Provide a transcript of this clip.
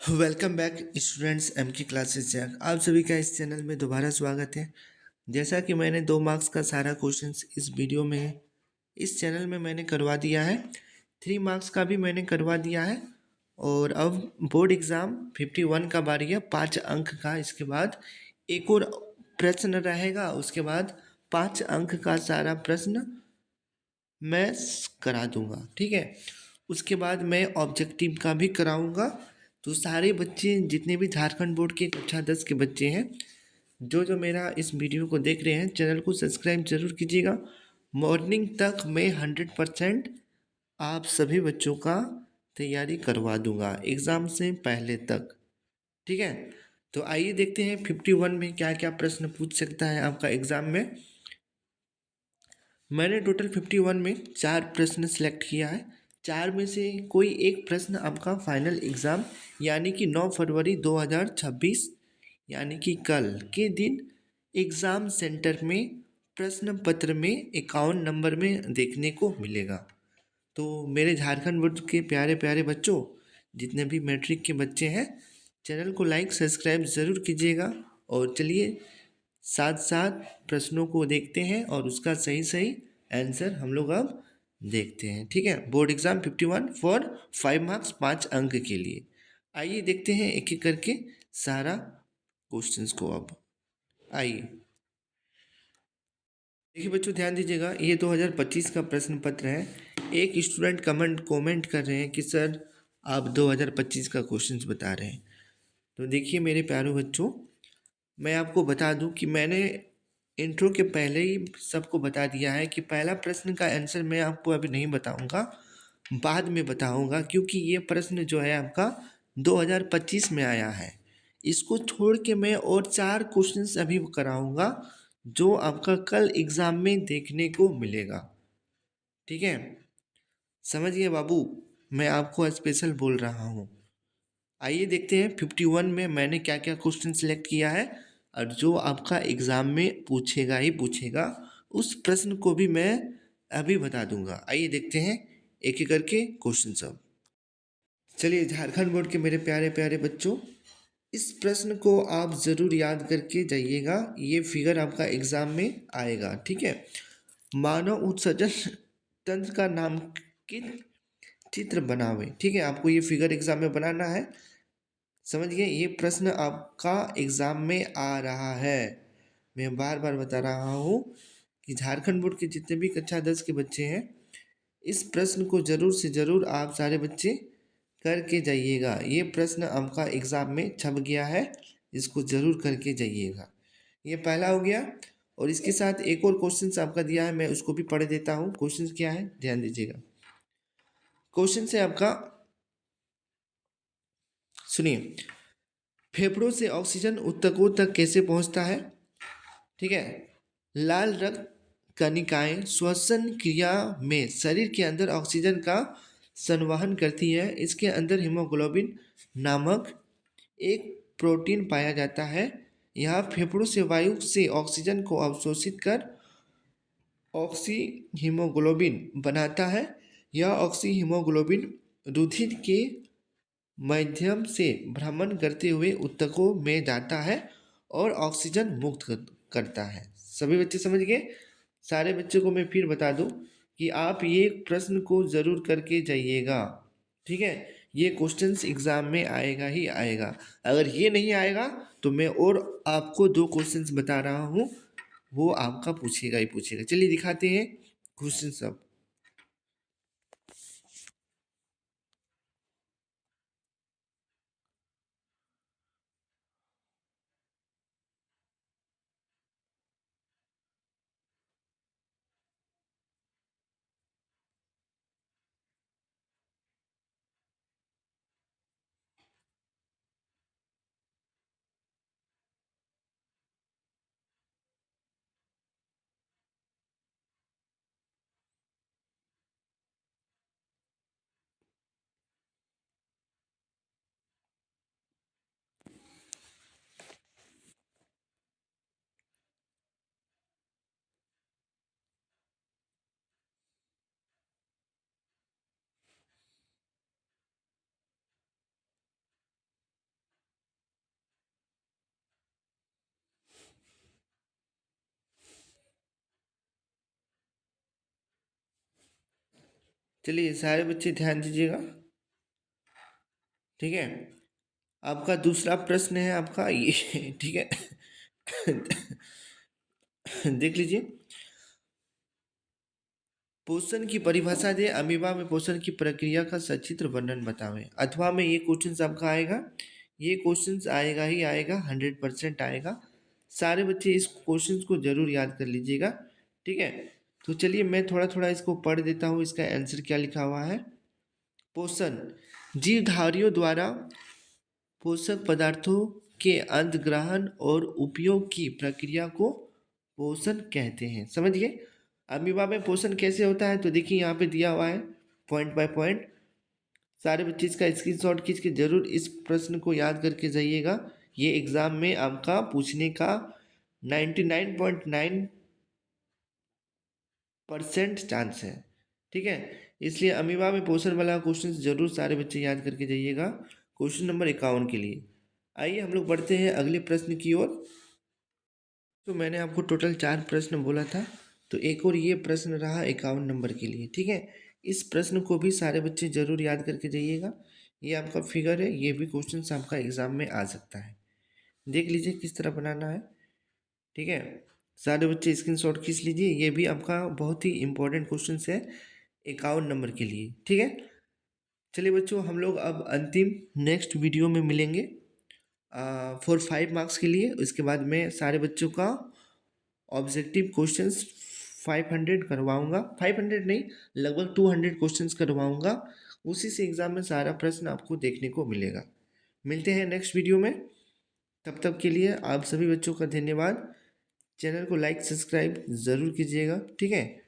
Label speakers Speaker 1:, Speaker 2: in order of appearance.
Speaker 1: Welcome back students M की classes Jack. आप सभी का इस चैनल में दोबारा स्वागत है। जैसा कि मैंने 2 मार्क्स का सारा क्वेश्चंस इस वीडियो में इस चैनल में मैंने करवा दिया है। 3 मार्क्स का भी मैंने करवा दिया है। और अब बोर्ड एग्ज़ाम 51 का बारी है, 5 अंक का। इसके बाद एक और प्रश्न रहेगा, उसके बाद 5 अंक का सारा प्रश्न मैं करा दूंगा। ठीक है, उसके बाद मैं ऑब्जेक्टिव का भी कराऊंगा। तो सारे बच्चे जितने भी झारखंड बोर्ड के कक्षा 10 के बच्चे हैं, जो जो मेरा इस वीडियो को देख रहे हैं, चैनल को सब्सक्राइब जरूर कीजिएगा। मॉर्निंग तक मैं 100% आप सभी बच्चों का तैयारी करवा दूंगा एग्ज़ाम से पहले तक। ठीक है, तो आइए देखते हैं 51 में क्या क्या प्रश्न पूछ सकता है आपका एग्ज़ाम में। मैंने टोटल 51 में 4 प्रश्न सेलेक्ट किया है। 4 में से कोई एक प्रश्न आपका फाइनल एग्ज़ाम यानी कि 9 फरवरी 2026 यानी कि कल के दिन एग्ज़ाम सेंटर में प्रश्न पत्र में 51 नंबर में देखने को मिलेगा। तो मेरे झारखंड बोर्ड के प्यारे प्यारे बच्चों, जितने भी मैट्रिक के बच्चे हैं, चैनल को लाइक सब्सक्राइब ज़रूर कीजिएगा। और चलिए साथ साथ प्रश्नों को देखते हैं और उसका सही सही आंसर हम लोग अब देखते हैं। ठीक है, बोर्ड एग्जाम 51 फॉर 5 मार्क्स, 5 अंक के लिए। आइए देखते हैं एक एक करके सारा क्वेश्चंस को। अब आइए देखिए बच्चों, ध्यान दीजिएगा, ये 2025 का प्रश्न पत्र है। एक स्टूडेंट कमेंट कर रहे हैं कि सर आप 2025 का क्वेश्चंस बता रहे हैं। तो देखिए मेरे प्यारे बच्चों, मैं आपको बता दूं कि मैंने इंट्रो के पहले ही सबको बता दिया है कि पहला प्रश्न का आंसर मैं आपको अभी नहीं बताऊंगा, बाद में बताऊंगा, क्योंकि ये प्रश्न जो है आपका 2025 में आया है। इसको छोड़ के मैं और 4 क्वेश्चंस अभी कराऊंगा जो आपका कल एग्ज़ाम में देखने को मिलेगा। ठीक है, समझिए बाबू, मैं आपको स्पेशल बोल रहा हूँ। आइए देखते हैं 51 में मैंने क्या क्या क्वेश्चन सिलेक्ट किया है और जो आपका एग्ज़ाम में पूछेगा ही पूछेगा, उस प्रश्न को भी मैं अभी बता दूंगा। आइए देखते हैं एक एक करके क्वेश्चन सब। चलिए झारखंड बोर्ड के मेरे प्यारे प्यारे बच्चों, इस प्रश्न को आप ज़रूर याद करके जाइएगा। ये फिगर आपका एग्ज़ाम में आएगा। ठीक है, मानव उत्सर्जन तंत्र का नामांकित चित्र बनावे। ठीक है, आपको ये फिगर एग्ज़ाम में बनाना है। समझिए, ये प्रश्न आपका एग्ज़ाम में आ रहा है। मैं बार बार बता रहा हूँ कि झारखंड बोर्ड के जितने भी कक्षा 10 के बच्चे हैं, इस प्रश्न को ज़रूर से ज़रूर आप सारे बच्चे करके जाइएगा। ये प्रश्न आपका एग्ज़ाम में छप गया है, इसको ज़रूर करके जाइएगा। ये पहला हो गया। और इसके साथ एक और क्वेश्चन आपका दिया है, मैं उसको भी पढ़ देता हूँ। क्वेश्चन क्या है, ध्यान दीजिएगा। क्वेश्चन है आपका, सुनिए, फेफड़ों से ऑक्सीजन ऊतकों तक कैसे पहुंचता है। ठीक है, लाल रक्त कणिकाएं श्वसन क्रिया में शरीर के अंदर ऑक्सीजन का संवहन करती है। इसके अंदर हीमोग्लोबिन नामक एक प्रोटीन पाया जाता है। यह फेफड़ों से वायु से ऑक्सीजन को अवशोषित कर ऑक्सी हीमोग्लोबिन बनाता है। यह ऑक्सी हीमोग्लोबिन रुधिर के माध्यम से भ्रमण करते हुए ऊतकों में जाता है और ऑक्सीजन मुक्त करता है। सभी बच्चे समझ गए। सारे बच्चों को मैं फिर बता दूं कि आप ये प्रश्न को ज़रूर करके जाइएगा। ठीक है, ये क्वेश्चंस एग्जाम में आएगा ही आएगा। अगर ये नहीं आएगा तो मैं और आपको 2 क्वेश्चंस बता रहा हूँ, वो आपका पूछेगा ही पूछेगा। चलिए दिखाते हैं क्वेश्चन सब। चलिए सारे बच्चे ध्यान दीजिएगा। ठीक है, आपका दूसरा प्रश्न है आपका ये। ठीक है। देख लीजिए, पोषण की परिभाषा दे, अमीबा में पोषण की प्रक्रिया का सचित्र वर्णन बतावें। अथवा में ये क्वेश्चन आपका आएगा, ये क्वेश्चन आएगा ही आएगा, 100% आएगा। सारे बच्चे इस क्वेश्चन को जरूर याद कर लीजिएगा। ठीक है, तो चलिए मैं थोड़ा थोड़ा इसको पढ़ देता हूँ, इसका आंसर क्या लिखा हुआ है। पोषण जीवधारियों द्वारा पोषक पदार्थों के अंतग्रहण और उपयोग की प्रक्रिया को पोषण कहते हैं। समझिए अमीबा में पोषण कैसे होता है, तो देखिए यहाँ पे दिया हुआ है पॉइंट बाय पॉइंट। सारे बच्चे इसका स्क्रीनशॉट खींच के जरूर इस प्रश्न को याद करके जाइएगा। ये एग्जाम में आपका पूछने का 99.9% चांस है। ठीक है, इसलिए अमीबा में पोषण वाला क्वेश्चन जरूर सारे बच्चे याद करके जाइएगा क्वेश्चन नंबर 51 के लिए। आइए हम लोग बढ़ते हैं अगले प्रश्न की ओर। तो मैंने आपको टोटल 4 प्रश्न बोला था, तो एक और ये प्रश्न रहा 51 नंबर के लिए। ठीक है, इस प्रश्न को भी सारे बच्चे जरूर याद करके जाइएगा। ये आपका फिगर है, ये भी क्वेश्चन आपका एग्जाम में आ सकता है। देख लीजिए किस तरह बनाना है। ठीक है, सारे बच्चे स्क्रीनशॉट खींच लीजिए, ये भी आपका बहुत ही इंपॉर्टेंट क्वेश्चन है 51 नंबर के लिए। ठीक है, चलिए बच्चों हम लोग अब अंतिम नेक्स्ट वीडियो में मिलेंगे फॉर 5 मार्क्स के लिए। उसके बाद मैं सारे बच्चों का ऑब्जेक्टिव क्वेश्चंस 500 करवाऊंगा, 500 नहीं लगभग 200 क्वेश्चंस करवाऊंगा। उसी से एग्जाम में सारा प्रश्न आपको देखने को मिलेगा। मिलते हैं नेक्स्ट वीडियो में, तब तक के लिए आप सभी बच्चों का धन्यवाद। चैनल को लाइक सब्सक्राइब ज़रूर कीजिएगा। ठीक है।